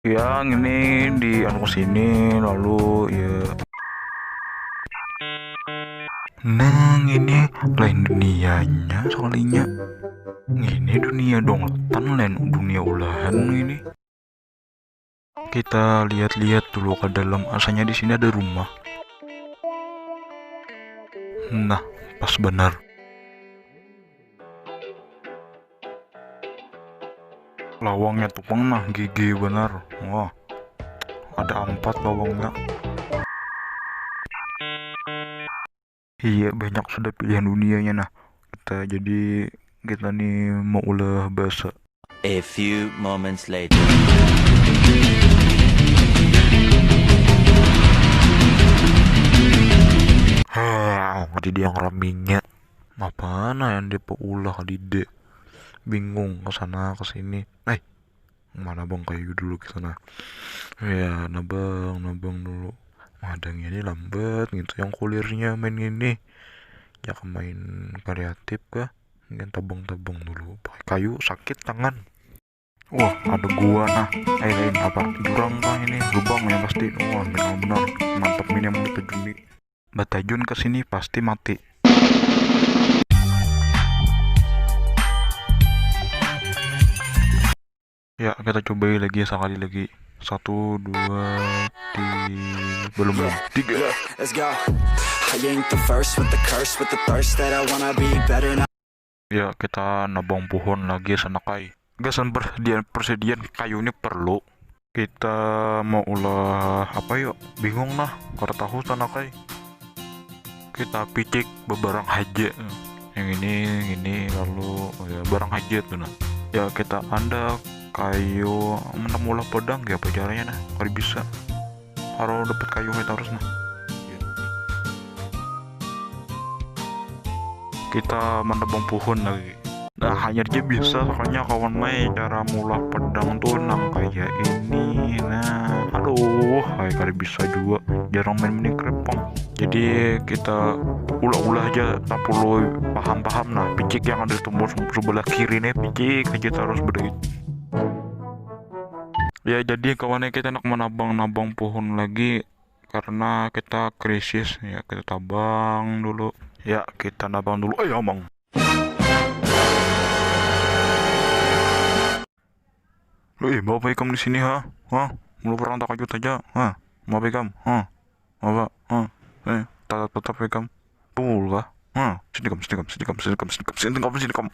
Yang ini di anu sini lalu ya. Nah ini lain dunianya soalnya. Ini dunia dongletan lain dunia ulahan ini. Kita lihat-lihat dulu ke dalam. Asalnya di sini ada rumah. Nah, pas benar. Lawangnya tuh nah gigi benar. Wah, ada 4 lawangnya. Iya, banyak sudah pilihan dunianya. Nah, kita nih mau ulah bahasa. A few moments later. Di dia ngeraminya. Apaan yang dia ulah di de. Bingung kesana kesini. Mana bang kayu dulu ke sana. Ya, nabang dulu. Madangnya ini lambat gitu. Yang kulirnya main ini. Ya main kreatif kah? Mungkin tabung dulu. Pakai kayu sakit tangan. Wah, ada gua nah. Lain apa? Jurang kah ini? Lubang yang pasti. Wah, benar-benar mantap ini yang Batajun nih. Batajun kesini pasti mati. Ya, kita coba lagi sekali lagi. 1, 2, 3. Belum. 3. Let's go. I ain't the first with the curse, with the thirst that I wanna be better now. Ya, kita nabang pohon lagi sana kai. Gasan persediaan kayu ini perlu. Kita mau ulah apa yuk? Bingung nah. Kalau tahu sana kai. Kita picik beberang haja. Yang ini lalu ya barang haja tuh nah. Ya kita anda kayu menemulah pedang ya apa caranya nah kalau bisa harus dapat kayu kita harus nah kita menebang pohon lagi. Nah hanya aja bisa soalnya kawan main cara mulah pedang tuh nang kayak ini. Nah aduh kali bisa juga jarang main mini krepong, jadi kita ulah-ulah aja tak perlu paham-paham. Nah picik yang ada tombol sebelah kiri nih picik aja kita harus berdiri. Ya jadi kawannya kita nak menabang pohon lagi karena kita krisis ya, kita tabang dulu ya, kita nabang dulu. Omong lu mau apa ikam di sini mau perang tak kajut aja mau apa ikam mau apa tetap ikam pul kah sini kam